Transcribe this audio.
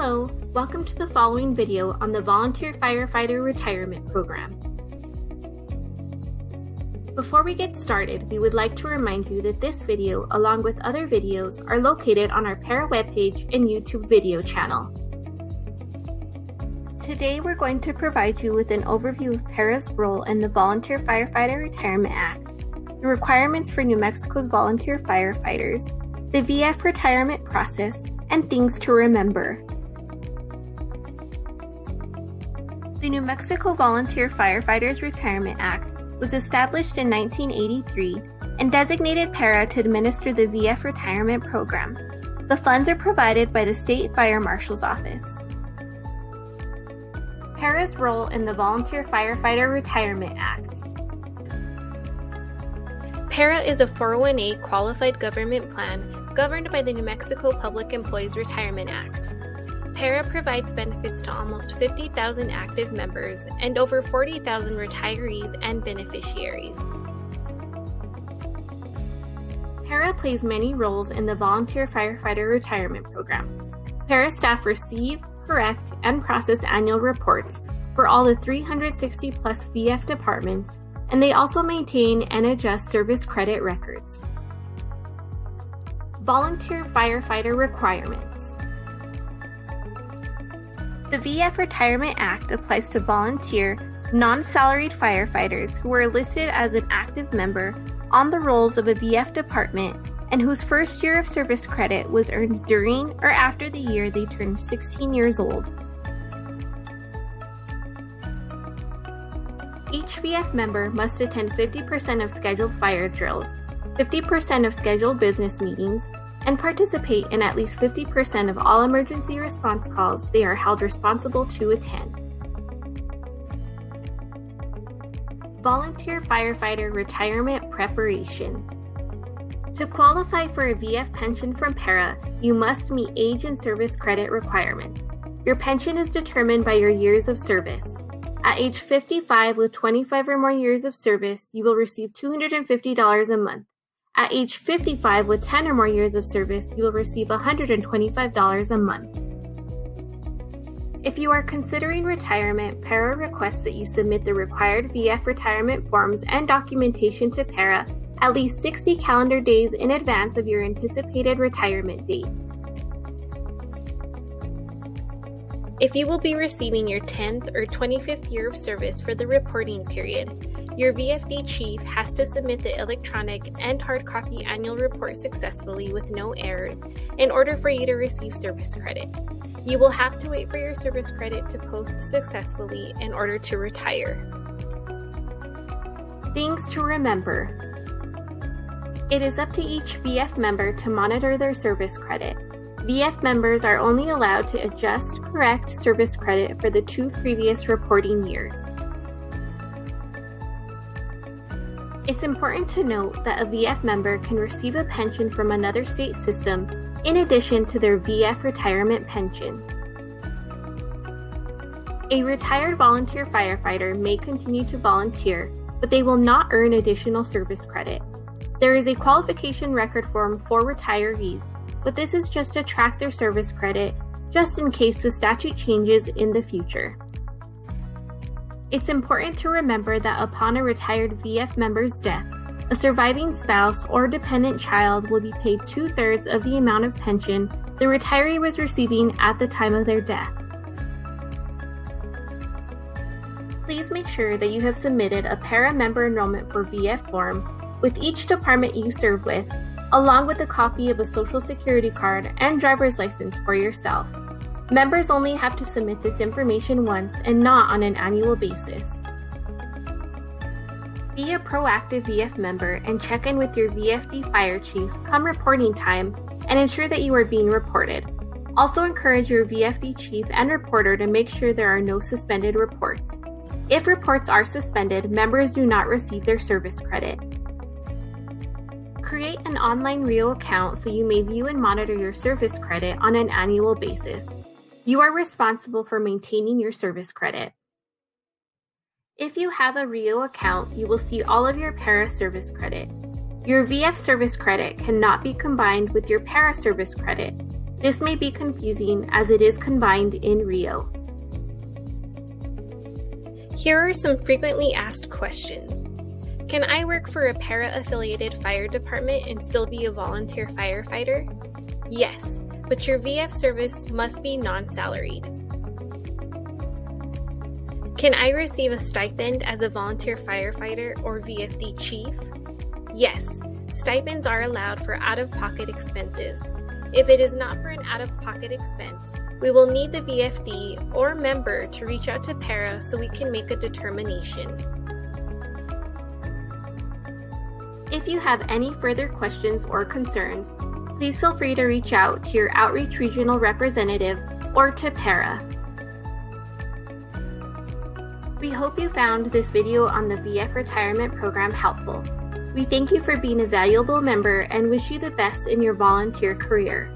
Hello, welcome to the following video on the Volunteer Firefighter Retirement Program. Before we get started, we would like to remind you that this video, along with other videos, are located on our PERA webpage and YouTube video channel. Today we're going to provide you with an overview of PERAs Role in the Volunteer Firefighter Retirement Act, the requirements for New Mexico's volunteer firefighters, the VF retirement process, and things to remember. The New Mexico Volunteer Firefighters Retirement Act was established in 1983 and designated PERA to administer the VF retirement program. The funds are provided by the State Fire Marshal's Office. PERA's role in the Volunteer Firefighter Retirement Act. PERA is a 401A qualified government plan governed by the New Mexico Public Employees Retirement Act. PERA provides benefits to almost 50,000 active members and over 40,000 retirees and beneficiaries. PERA plays many roles in the Volunteer Firefighter Retirement Program. PERA staff receive, correct, and process annual reports for all the 360-plus VF departments, and they also maintain and adjust service credit records. Volunteer Firefighter Requirements. The VF Retirement Act applies to volunteer, non-salaried firefighters who are listed as an active member on the rolls of a VF department and whose first year of service credit was earned during or after the year they turned 16 years old. Each VF member must attend 50% of scheduled fire drills, 50% of scheduled business meetings, and participate in at least 50% of all emergency response calls they are held responsible to attend. Volunteer Firefighter Retirement Preparation. To qualify for a VF pension from PERA, you must meet age and service credit requirements. Your pension is determined by your years of service. At age 55 with 25 or more years of service, you will receive $250 a month. At age 55 with 10 or more years of service, you will receive $125 a month. If you are considering retirement, PERA requests that you submit the required VF retirement forms and documentation to PERA at least 60 calendar days in advance of your anticipated retirement date. If you will be receiving your 10th or 25th year of service for the reporting period, your VFD chief has to submit the electronic and hard copy annual report successfully with no errors in order for you to receive service credit. You will have to wait for your service credit to post successfully in order to retire. Things to remember. It is up to each VF member to monitor their service credit. VF members are only allowed to adjust, correct service credit for the 2 previous reporting years. It's important to note that a VF member can receive a pension from another state system in addition to their VF retirement pension. A retired volunteer firefighter may continue to volunteer, but they will not earn additional service credit. There is a qualification record form for retirees, but this is just to track their service credit, just in case the statute changes in the future. It's important to remember that upon a retired VF member's death, a surviving spouse or dependent child will be paid 2/3 of the amount of pension the retiree was receiving at the time of their death. Please make sure that you have submitted a PERA member enrollment for VF form with each department you serve with, along with a copy of a Social Security card and driver's license for yourself. Members only have to submit this information once and not on an annual basis. Be a proactive VF member and check in with your VFD fire chief come reporting time and ensure that you are being reported. Also encourage your VFD chief and reporter to make sure there are no suspended reports. If reports are suspended, members do not receive their service credit. Create an online RIO account so you may view and monitor your service credit on an annual basis. You are responsible for maintaining your service credit. If you have a RIO account, you will see all of your PERA service credit. Your VF service credit cannot be combined with your PERA service credit. This may be confusing as it is combined in Rio. Here are some frequently asked questions. Can I work for a para-affiliated fire department and still be a volunteer firefighter? Yes, but your VF service must be non-salaried. Can I receive a stipend as a volunteer firefighter or VFD chief? Yes, stipends are allowed for out-of-pocket expenses. If it is not for an out-of-pocket expense, we will need the VFD or member to reach out to PERA so we can make a determination. If you have any further questions or concerns, please feel free to reach out to your Outreach Regional Representative or to PERA. We hope you found this video on the VF Retirement Program helpful. We thank you for being a valuable member and wish you the best in your volunteer career.